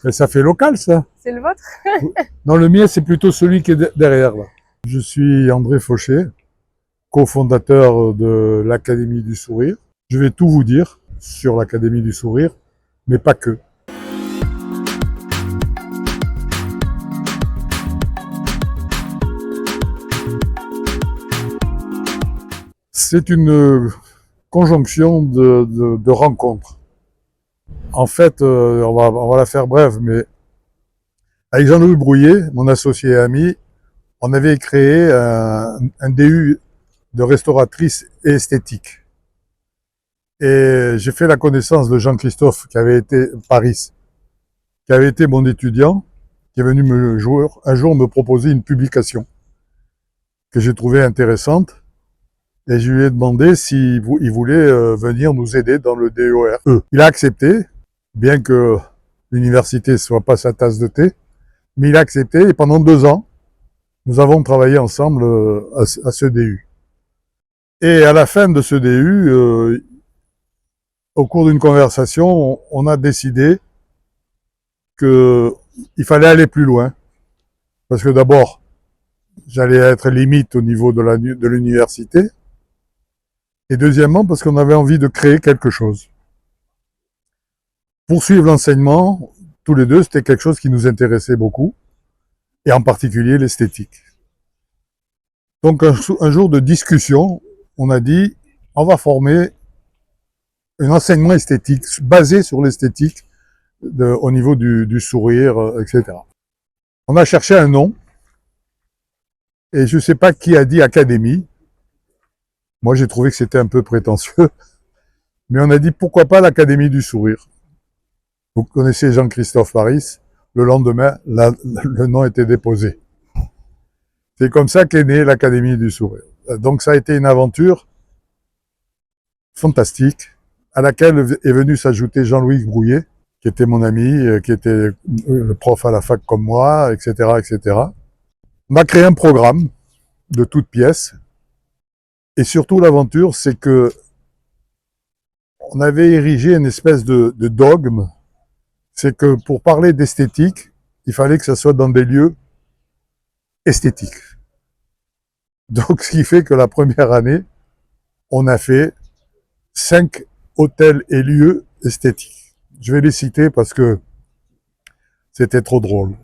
Et ça fait local, ça. C'est le vôtre? Non, le mien, c'est plutôt celui qui est derrière, là. Je suis André Fauché, cofondateur de l'Académie du Sourire. Je vais tout vous dire sur l'Académie du Sourire, mais pas que. C'est une conjonction de rencontres. En fait, on va la faire brève, mais avec Jean-Louis Brouillet, mon associé et ami, on avait créé un DU de restauratrice et esthétique. Et j'ai fait la connaissance de Jean-Christophe, qui avait été Paris, qui avait été mon étudiant, qui est venu un jour me proposer une publication que j'ai trouvée intéressante. Et je lui ai demandé s'il voulait venir nous aider dans le DEORE. Il a accepté, bien que l'université ne soit pas sa tasse de thé, mais il a accepté et pendant 2 ans, nous avons travaillé ensemble à ce DU. Et à la fin de ce DU, au cours d'une conversation, on a décidé qu'il fallait aller plus loin. Parce que d'abord, j'allais être limite au niveau de l'université. Et deuxièmement, parce qu'on avait envie de créer quelque chose. Poursuivre l'enseignement, tous les deux, c'était quelque chose qui nous intéressait beaucoup, et en particulier l'esthétique. Donc un jour de discussion, on a dit, on va former un enseignement esthétique, basé sur l'esthétique au niveau du sourire, etc. On a cherché un nom, et je ne sais pas qui a dit académie. Moi, j'ai trouvé que c'était un peu prétentieux, mais on a dit pourquoi pas l'Académie du Sourire. Vous connaissez Jean-Christophe Paris, le lendemain, le nom était déposé. C'est comme ça qu'est née l'Académie du Sourire. Donc ça a été une aventure fantastique, à laquelle est venu s'ajouter Jean-Louis Brouillet, qui était mon ami, qui était le prof à la fac comme moi, etc., etc. On a créé un programme de toutes pièces, et surtout l'aventure, c'est que on avait érigé une espèce de dogme, c'est que pour parler d'esthétique, il fallait que ça soit dans des lieux esthétiques. Donc, ce qui fait que la première année, on a fait 5 hôtels et lieux esthétiques. Je vais les citer parce que c'était trop drôle.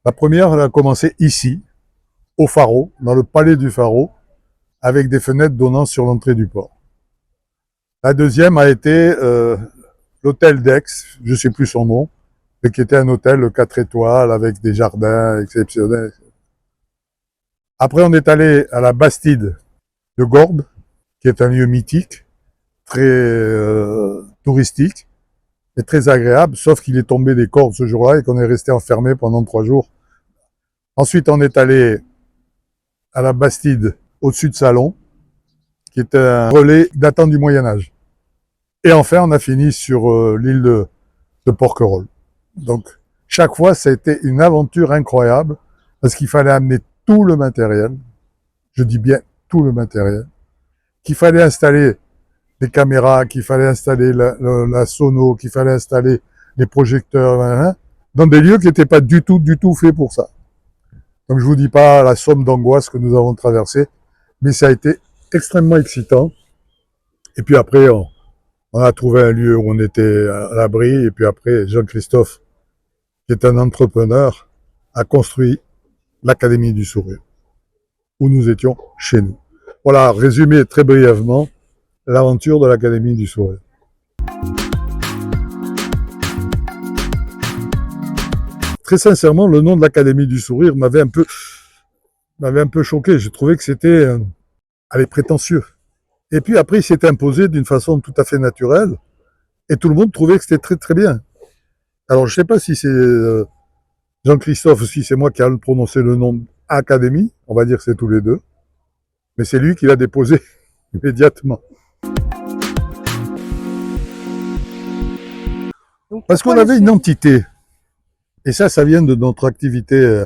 La première, elle a commencé ici, au Pharo, dans le palais du Pharo, avec des fenêtres donnant sur l'entrée du port. La deuxième a été l'hôtel d'Aix, je ne sais plus son nom, mais qui était un hôtel 4 étoiles avec des jardins exceptionnels. Après, on est allé à la Bastide de Gordes, qui est un lieu mythique, très touristique et très agréable, sauf qu'il est tombé des cordes ce jour-là et qu'on est resté enfermé pendant 3 jours. Ensuite, on est allé à la Bastide au-dessus de Salon, qui est un relais datant du Moyen-Âge. Et enfin, on a fini sur l'île de Porquerolles. Donc, chaque fois, ça a été une aventure incroyable, parce qu'il fallait amener tout le matériel, je dis bien tout le matériel, qu'il fallait installer les caméras, qu'il fallait installer la sono, qu'il fallait installer les projecteurs, dans des lieux qui n'étaient pas du tout faits pour ça. Donc je vous dis pas la somme d'angoisse que nous avons traversée, mais ça a été extrêmement excitant. Et puis après, on a trouvé un lieu où on était à l'abri, et puis après, Jean-Christophe, qui est un entrepreneur, a construit l'Académie du Sourire, où nous étions chez nous. Voilà, résumé très brièvement, l'aventure de l'Académie du Sourire. Très sincèrement, le nom de l'Académie du Sourire m'avait un peu choqué. Je trouvais que c'était prétentieux. Et puis après, il s'est imposé d'une façon tout à fait naturelle, et tout le monde trouvait que c'était très très bien. Alors je ne sais pas si c'est Jean-Christophe, si c'est moi qui ai prononcé le nom Académie, on va dire que c'est tous les deux, mais c'est lui qui l'a déposé immédiatement. Parce qu'on avait une entité, et ça vient de notre activité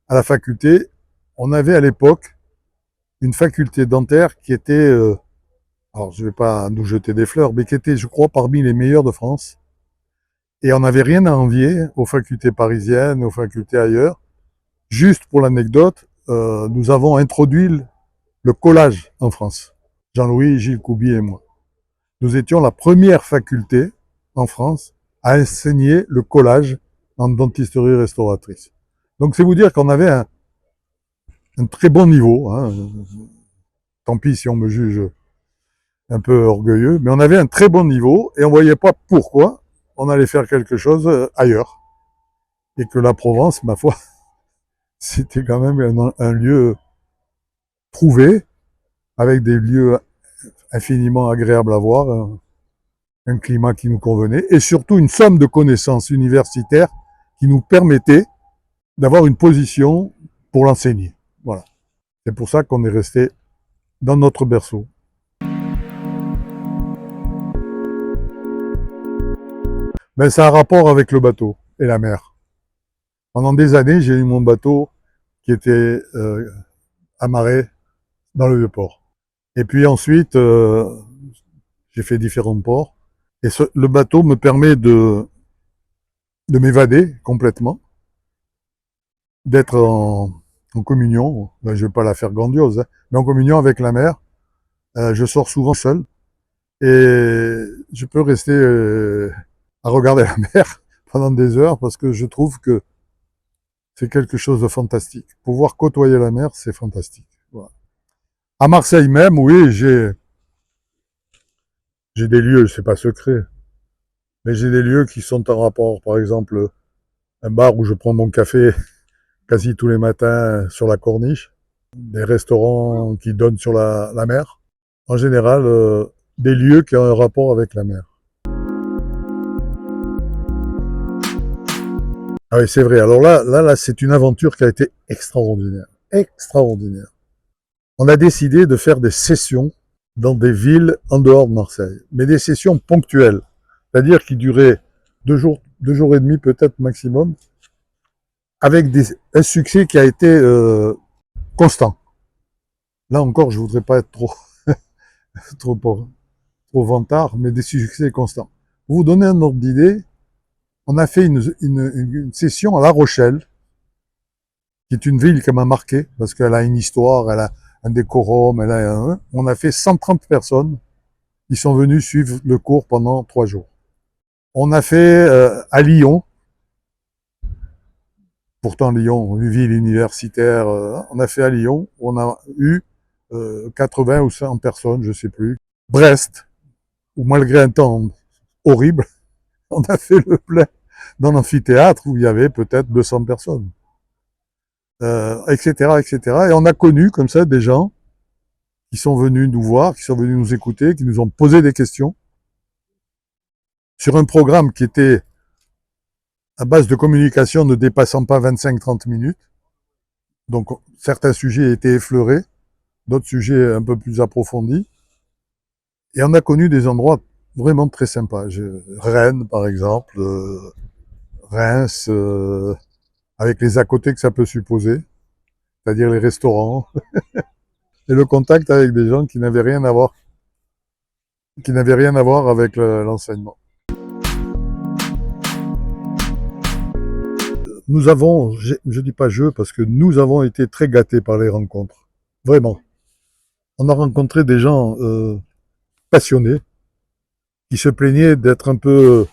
à la faculté. On avait à l'époque une faculté dentaire qui était, alors je ne vais pas nous jeter des fleurs, mais qui était, je crois, parmi les meilleures de France. Et on n'avait rien à envier aux facultés parisiennes, aux facultés ailleurs. Juste pour l'anecdote, nous avons introduit le collage en France. Jean-Louis, Gilles Couby et moi. Nous étions la première faculté en France à enseigner le collage en dentisterie restauratrice. Donc c'est vous dire qu'on avait un très bon niveau, hein. Tant pis si on me juge un peu orgueilleux, mais on avait un très bon niveau et on voyait pas pourquoi on allait faire quelque chose ailleurs. Et que la Provence, ma foi, c'était quand même un lieu trouvé, avec des lieux infiniment agréables à voir, un climat qui nous convenait, et surtout une somme de connaissances universitaires qui nous permettait d'avoir une position pour l'enseigner. Voilà. C'est pour ça qu'on est resté dans notre berceau. Ben, ça a un rapport avec le bateau et la mer. Pendant des années, j'ai eu mon bateau qui était amarré dans le Vieux-Port. Et puis ensuite, j'ai fait différents ports. Et le bateau me permet de m'évader complètement, d'être en communion. Ben, je ne vais pas la faire grandiose, hein, mais en communion avec la mer. Je sors souvent seul et je peux rester à regarder la mer pendant des heures parce que je trouve que c'est quelque chose de fantastique. Pouvoir côtoyer la mer, c'est fantastique. Voilà. À Marseille même, oui, j'ai des lieux, c'est pas secret, mais j'ai des lieux qui sont en rapport. Par exemple, un bar où je prends mon café quasi tous les matins sur la corniche, des restaurants qui donnent sur la mer. En général, des lieux qui ont un rapport avec la mer. Ah oui, c'est vrai. Alors là, c'est une aventure qui a été extraordinaire. Extraordinaire. On a décidé de faire des sessions dans des villes en dehors de Marseille, mais des sessions ponctuelles, c'est-à-dire qui duraient 2 jours et demi peut-être maximum, avec un succès qui a été constant. Là encore, je voudrais pas être trop vantard, mais des succès constants. Pour vous donner un ordre d'idée, on a fait une session à La Rochelle, qui est une ville qui m'a marqué, parce qu'elle a une histoire, elle a un décorum, on a fait 130 personnes qui sont venues suivre le cours pendant 3 jours. On a fait à Lyon, pourtant Lyon, une ville universitaire, on a fait à Lyon, on a eu 80 ou 100 personnes, je sais plus. Brest, où malgré un temps horrible, on a fait le plein dans l'amphithéâtre où il y avait peut-être 200 personnes, etc., etc. Et on a connu comme ça des gens qui sont venus nous voir, qui sont venus nous écouter, qui nous ont posé des questions sur un programme qui était à base de communication ne dépassant pas 25-30 minutes. Donc certains sujets étaient effleurés, d'autres sujets un peu plus approfondis. Et on a connu des endroits vraiment très sympas. Rennes, par exemple, Reims, avec les à côté que ça peut supposer, c'est-à-dire les restaurants, et le contact avec des gens qui n'avaient rien à voir, avec l'enseignement. Nous avons, je dis pas je, parce que nous avons été très gâtés par les rencontres. Vraiment. On a rencontré des gens passionnés, qui se plaignaient d'être un peu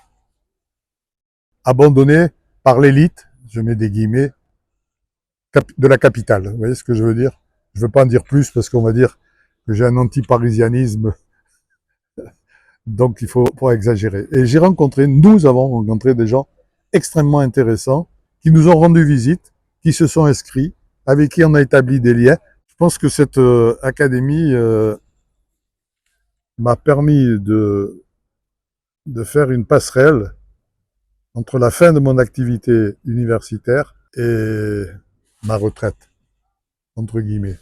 abandonnés par l'élite, je mets des guillemets, de la capitale. Vous voyez ce que je veux dire? Je veux pas en dire plus parce qu'on va dire que j'ai un anti-parisianisme, donc il faut pas exagérer. Et nous avons rencontré des gens extrêmement intéressants qui nous ont rendu visite, qui se sont inscrits, avec qui on a établi des liens. Je pense que cette académie m'a permis de faire une passerelle entre la fin de mon activité universitaire et ma retraite, entre guillemets.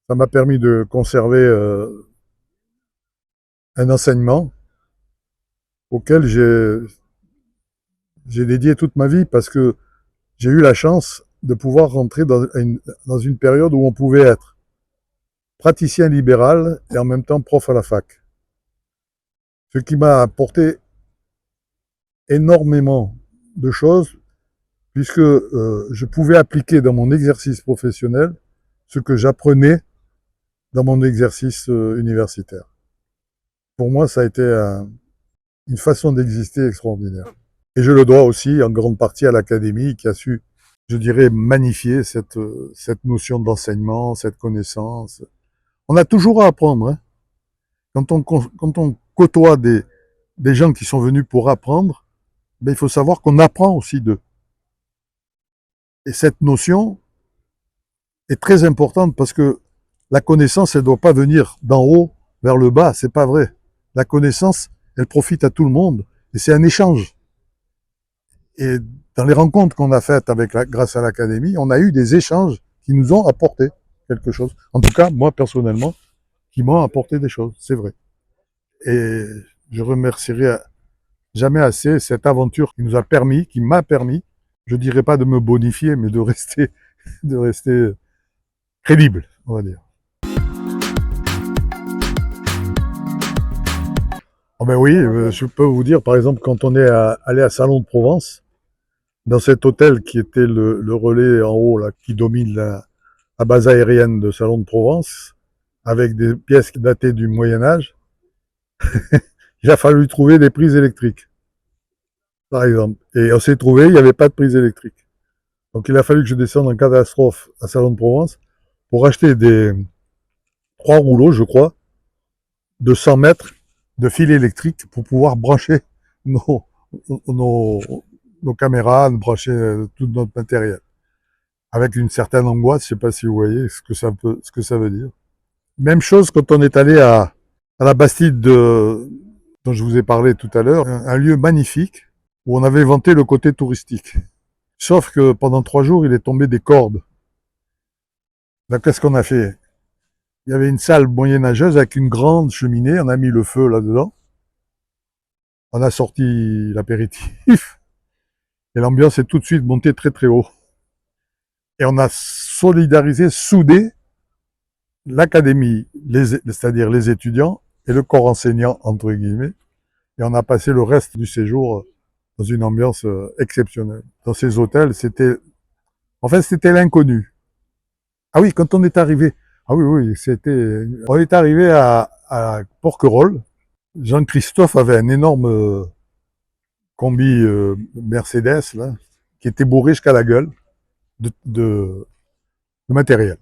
Ça m'a permis de conserver un enseignement auquel j'ai dédié toute ma vie parce que j'ai eu la chance de pouvoir rentrer dans une période où on pouvait être praticien libéral et en même temps prof à la fac. Ce qui m'a apporté énormément de choses puisque je pouvais appliquer dans mon exercice professionnel ce que j'apprenais dans mon exercice universitaire. Pour moi, ça a été une façon d'exister extraordinaire. Et je le dois aussi en grande partie à l'académie qui a su, je dirais, magnifier cette notion d'enseignement, cette connaissance. On a toujours à apprendre. Hein. Quand on côtoie des gens qui sont venus pour apprendre, ben, il faut savoir qu'on apprend aussi d'eux. Et cette notion est très importante parce que la connaissance, elle ne doit pas venir d'en haut vers le bas, c'est pas vrai. La connaissance, elle profite à tout le monde et c'est un échange. Et dans les rencontres qu'on a faites grâce à l'académie, on a eu des échanges qui nous ont apporté quelque chose. En tout cas, moi personnellement, qui m'ont apporté des choses, c'est vrai. Et je remercierai jamais assez cette aventure qui nous a permis, qui m'a permis, je dirais pas de me bonifier, mais de rester crédible, on va dire. Oh ben oui, je peux vous dire, par exemple, quand on est allé à Salon de Provence, dans cet hôtel qui était le relais en haut, là, qui domine la base aérienne de Salon de Provence, avec des pièces datées du Moyen-Âge, il a fallu trouver des prises électriques, par exemple. Et on s'est trouvé, il n'y avait pas de prise électrique. Donc il a fallu que je descende en catastrophe à Salon de Provence pour acheter trois rouleaux, je crois, de 100 mètres de fil électrique pour pouvoir brancher nos, nos, nos caméras, brancher tout notre matériel. Avec une certaine angoisse, je ne sais pas si vous voyez ce que ça veut dire. Même chose quand on est allé à la Bastide dont je vous ai parlé tout à l'heure, un lieu magnifique où on avait vanté le côté touristique. Sauf que pendant 3 jours, il est tombé des cordes. Donc qu'est-ce qu'on a fait? Il y avait une salle moyenâgeuse avec une grande cheminée, on a mis le feu là-dedans, on a sorti l'apéritif, et l'ambiance est tout de suite montée très très haut. Et on a solidarisé, soudé l'académie, c'est-à-dire les étudiants, et le corps enseignant, entre guillemets, et on a passé le reste du séjour dans une ambiance exceptionnelle. Dans ces hôtels, c'était l'inconnu. Ah oui, quand on est arrivé, ah oui, oui, on est arrivé à Porquerolles. Jean-Christophe avait un énorme combi Mercedes, là, qui était bourré jusqu'à la gueule de matériel.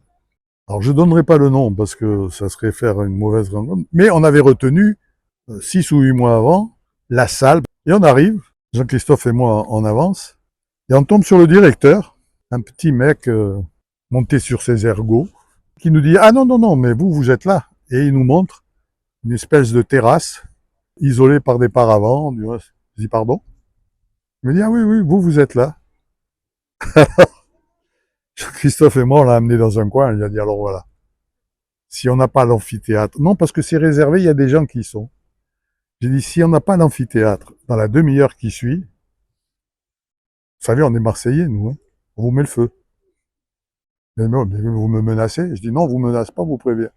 Alors, je donnerai pas le nom parce que ça serait faire une mauvaise rencontre, mais on avait retenu 6 ou 8 mois avant la salle. Et on arrive, Jean-Christophe et moi en avance, et on tombe sur le directeur, un petit mec monté sur ses ergots, qui nous dit « Ah non, non, non, mais vous êtes là ». Et il nous montre une espèce de terrasse isolée par des paravents. Je dis « Pardon ?» Il me dit « Ah oui, oui, vous êtes là ». Christophe et moi, on l'a amené dans un coin, il a dit « Alors voilà, si on n'a pas l'amphithéâtre… » Non, parce que c'est réservé, il y a des gens qui y sont. J'ai dit « Si on n'a pas l'amphithéâtre dans la demi-heure qui suit, vous savez, on est Marseillais, nous, hein, on vous met le feu. » Mais vous me menacez? Je dis « Non, vous ne menacez pas, vous préviens. »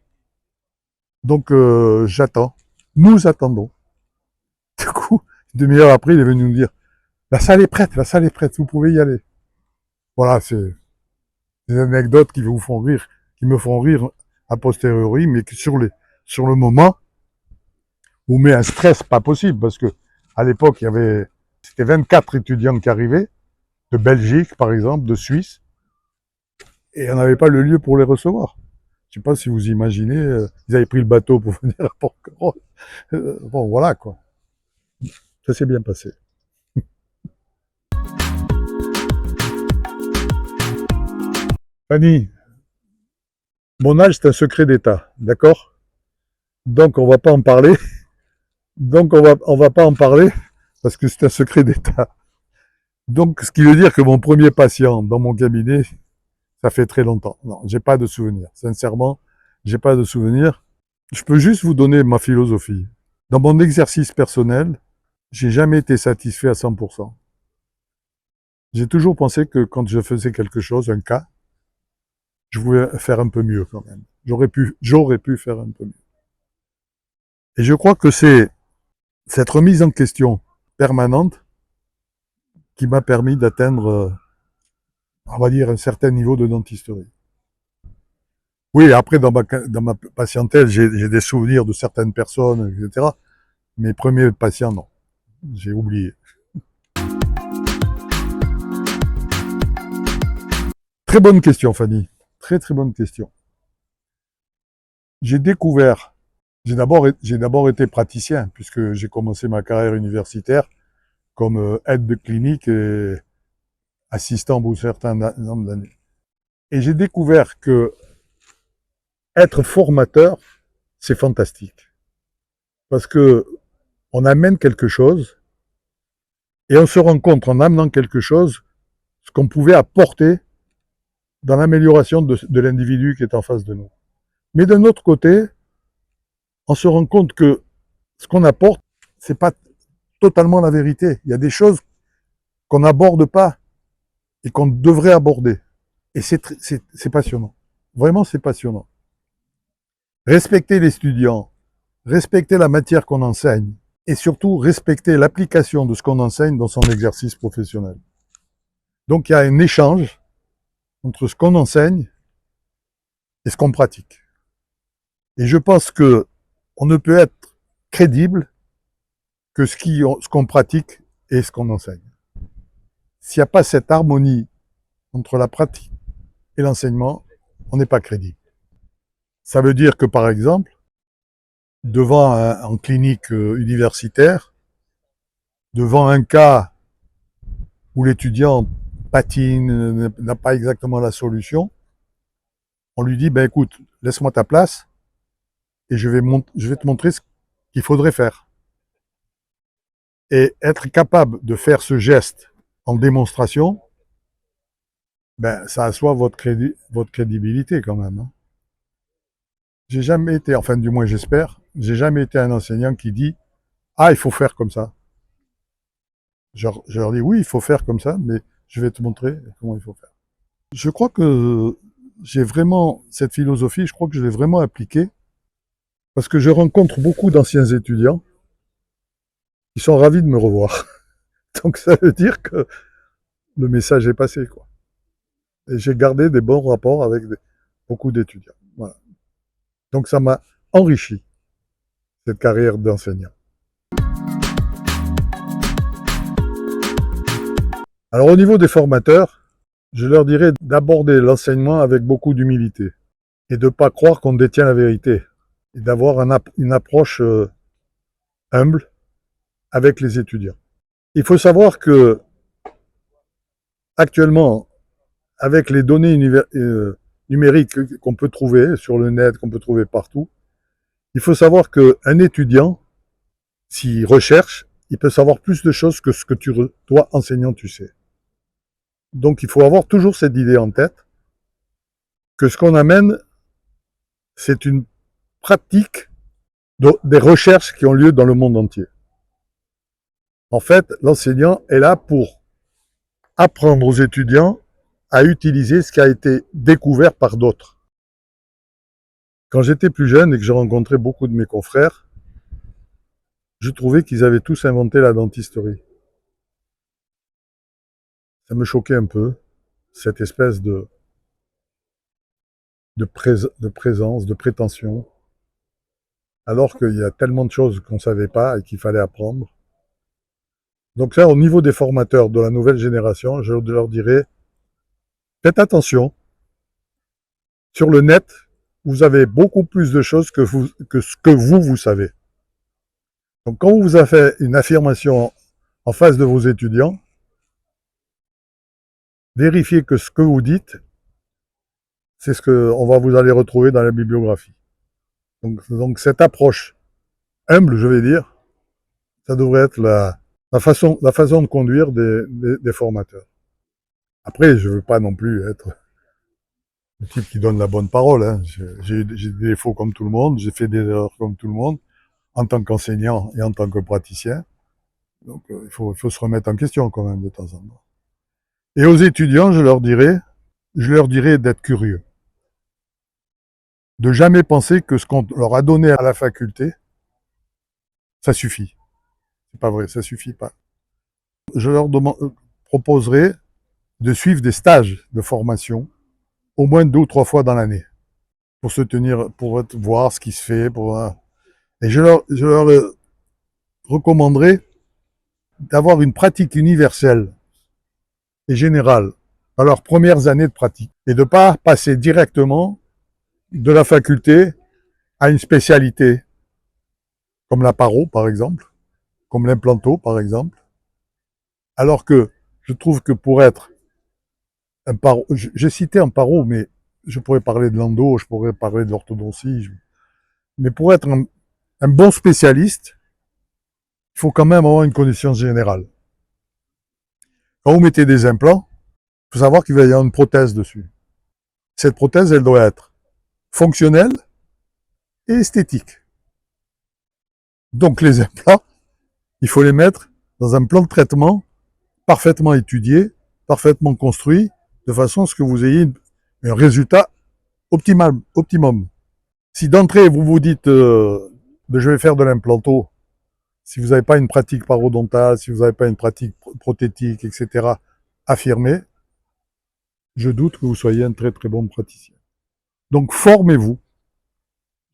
Donc j'attends. Nous attendons. Du coup, une demi-heure après, il est venu nous dire « La salle est prête, vous pouvez y aller. » Voilà, c'est des anecdotes qui vous font rire, qui me font rire a posteriori, mais qui sur le moment, vous met un stress pas possible, parce que à l'époque, c'était 24 étudiants qui arrivaient, de Belgique par exemple, de Suisse, et on n'avait pas le lieu pour les recevoir. Je sais pas si vous imaginez, ils avaient pris le bateau pour venir à Porquerolles. Bon, voilà quoi. Ça s'est bien passé. Fanny, mon âge, c'est un secret d'État, d'accord? Donc, on va pas en parler. Donc, on va pas en parler parce que c'est un secret d'État. Donc, ce qui veut dire que mon premier patient dans mon cabinet, ça fait très longtemps. Non, j'ai pas de souvenir. Sincèrement, j'ai pas de souvenir. Je peux juste vous donner ma philosophie. Dans mon exercice personnel, j'ai jamais été satisfait à 100%. J'ai toujours pensé que quand je faisais quelque chose, un cas, je voulais faire un peu mieux quand même. J'aurais pu faire un peu mieux. Et je crois que c'est cette remise en question permanente qui m'a permis d'atteindre, on va dire, un certain niveau de dentisterie. Oui, après, dans ma patientèle, j'ai des souvenirs de certaines personnes, etc. Mes premiers patients, non. J'ai oublié. Très bonne question, Fanny. Très, très bonne question. J'ai découvert, j'ai d'abord été praticien, puisque j'ai commencé ma carrière universitaire comme aide de clinique et assistant pour certains nombre d'années. Et j'ai découvert que être formateur, c'est fantastique. Parce que on amène quelque chose et on se rend compte en amenant quelque chose ce qu'on pouvait apporter dans l'amélioration de l'individu qui est en face de nous. Mais d'un autre côté, on se rend compte que ce qu'on apporte, c'est pas totalement la vérité. Il y a des choses qu'on n'aborde pas et qu'on devrait aborder. Et c'est passionnant. Vraiment, c'est passionnant. Respecter les étudiants, respecter la matière qu'on enseigne et surtout respecter l'application de ce qu'on enseigne dans son exercice professionnel. Donc il y a un échange entre ce qu'on enseigne et ce qu'on pratique. Et je pense que on ne peut être crédible que ce qu'on pratique et ce qu'on enseigne. S'il n'y a pas cette harmonie entre la pratique et l'enseignement, on n'est pas crédible. Ça veut dire que, par exemple, en clinique universitaire, devant un cas où l'étudiant patine, n'a pas exactement la solution, on lui dit, ben écoute, laisse-moi ta place et je vais te montrer ce qu'il faudrait faire. Et être capable de faire ce geste en démonstration, ben ça assoit votre crédibilité quand même. Hein. J'ai jamais été, enfin du moins j'espère, j'ai jamais été un enseignant qui dit ah il faut faire comme ça. Je leur dis oui il faut faire comme ça, mais je vais te montrer comment il faut faire. Je crois que j'ai vraiment cette philosophie, je crois que je l'ai vraiment appliquée parce que je rencontre beaucoup d'anciens étudiants qui sont ravis de me revoir. Donc ça veut dire que le message est passé quoi. Et j'ai gardé des bons rapports avec beaucoup d'étudiants. Voilà. Donc ça m'a enrichi cette carrière d'enseignant. Alors au niveau des formateurs, je leur dirais d'aborder l'enseignement avec beaucoup d'humilité et de ne pas croire qu'on détient la vérité et d'avoir une approche humble avec les étudiants. Il faut savoir que actuellement, avec les données numériques qu'on peut trouver sur le net, qu'on peut trouver partout, il faut savoir qu'un étudiant, s'il recherche, il peut savoir plus de choses que ce que toi, enseignant, tu sais. Donc il faut avoir toujours cette idée en tête que ce qu'on amène, c'est une pratique des recherches qui ont lieu dans le monde entier. En fait, l'enseignant est là pour apprendre aux étudiants à utiliser ce qui a été découvert par d'autres. Quand j'étais plus jeune et que j'ai rencontré beaucoup de mes confrères, je trouvais qu'ils avaient tous inventé la dentisterie. Ça me choquait un peu, cette espèce de présence, de prétention, alors qu'il y a tellement de choses qu'on ne savait pas et qu'il fallait apprendre. Donc ça, au niveau des formateurs de la nouvelle génération, je leur dirais, faites attention. Sur le net, vous avez beaucoup plus de choses que ce que vous savez. Donc quand vous avez fait une affirmation en face de vos étudiants, vérifiez que ce que vous dites, c'est ce qu'on va vous aller retrouver dans la bibliographie. Donc cette approche humble, je vais dire, ça devrait être la façon de conduire des formateurs. Après, je ne veux pas non plus être le type qui donne la bonne parole. Hein. J'ai des défauts comme tout le monde, j'ai fait des erreurs comme tout le monde, en tant qu'enseignant et en tant que praticien. Donc il faut se remettre en question quand même de temps en temps. Et aux étudiants, je leur dirais d'être curieux. De jamais penser que ce qu'on leur a donné à la faculté, ça suffit. C'est pas vrai, ça suffit pas. Je leur demande proposerai de suivre des stages de formation au moins 2 ou 3 fois dans l'année pour se tenir, pour voir ce qui se fait. Et je leur recommanderais d'avoir une pratique universelle et générale dans leurs premières années de pratique et de ne pas passer directement de la faculté à une spécialité comme la paro par exemple, comme l'implanto par exemple, alors que je trouve que pour être un paro, j'ai cité un paro, mais je pourrais parler de l'endo, je pourrais parler de l'orthodontie, mais pour être un bon spécialiste, il faut quand même avoir une connaissance générale. Quand vous mettez des implants, il faut savoir qu'il va y avoir une prothèse dessus. Cette prothèse, elle doit être fonctionnelle et esthétique. Donc les implants, il faut les mettre dans un plan de traitement parfaitement étudié, parfaitement construit, de façon à ce que vous ayez un résultat optimum. Si d'entrée vous vous dites je vais faire de l'implanto, si vous n'avez pas une pratique parodontale, si vous n'avez pas une pratique prothétique, etc., affirmée, je doute que vous soyez un très très bon praticien. Donc formez-vous.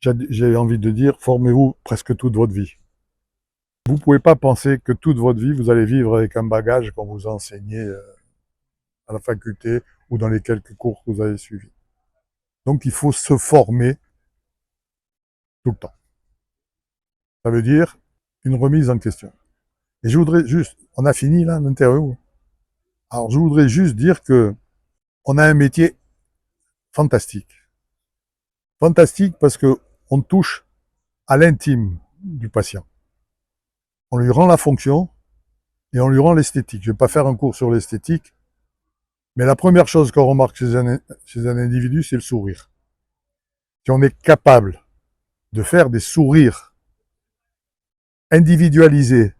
J'ai envie de dire, formez-vous presque toute votre vie. Vous ne pouvez pas penser que toute votre vie, vous allez vivre avec un bagage qu'on vous a enseigné à la faculté ou dans les quelques cours que vous avez suivis. Donc il faut se former tout le temps. Ça veut dire une remise en question. Et je voudrais juste, on a fini là l'interview. Alors je voudrais juste dire que on a un métier fantastique. Fantastique parce que on touche à l'intime du patient. On lui rend la fonction et on lui rend l'esthétique. Je ne vais pas faire un cours sur l'esthétique, mais la première chose qu'on remarque chez un individu, c'est le sourire. Si on est capable de faire des sourires individualisés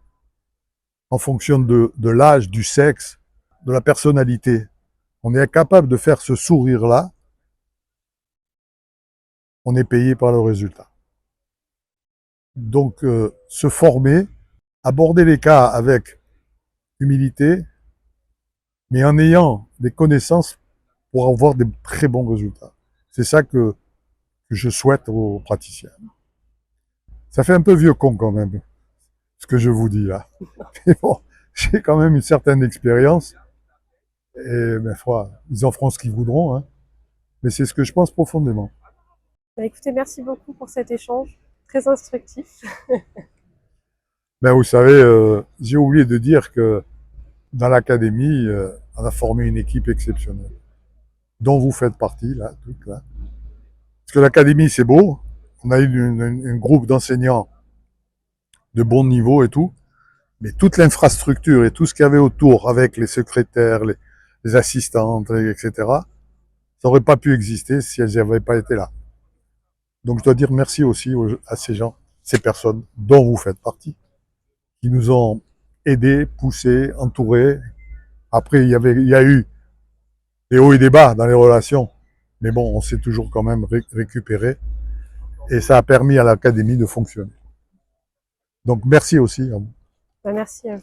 en fonction de l'âge, du sexe, de la personnalité, on est capable de faire ce sourire-là, on est payé par le résultat. Donc, se former, aborder les cas avec humilité, mais en ayant des connaissances pour avoir des très bons résultats. C'est ça que je souhaite aux praticiens. Ça fait un peu vieux con quand même, ce que je vous dis là. Mais bon, j'ai quand même une certaine expérience. Et ma foi, ils en feront ce qu'ils voudront, hein. Mais c'est ce que je pense profondément. Bah, écoutez, merci beaucoup pour cet échange, très instructif. Ben, vous savez, j'ai oublié de dire que dans l'académie, on a formé une équipe exceptionnelle, dont vous faites partie, là, toutes là. Parce que l'académie, c'est beau. On a eu un groupe d'enseignants de bon niveau et tout. Mais toute l'infrastructure et tout ce qu'il y avait autour, avec les secrétaires, les assistantes, etc., ça n'aurait pas pu exister si elles n'avaient pas été là. Donc je dois dire merci aussi à ces gens, ces personnes dont vous faites partie, qui nous ont aidés, poussés, entourés. Après, il y a eu des hauts et des bas dans les relations, mais bon, on s'est toujours quand même récupéré et ça a permis à l'académie de fonctionner. Donc merci aussi à vous. Bah, merci à vous.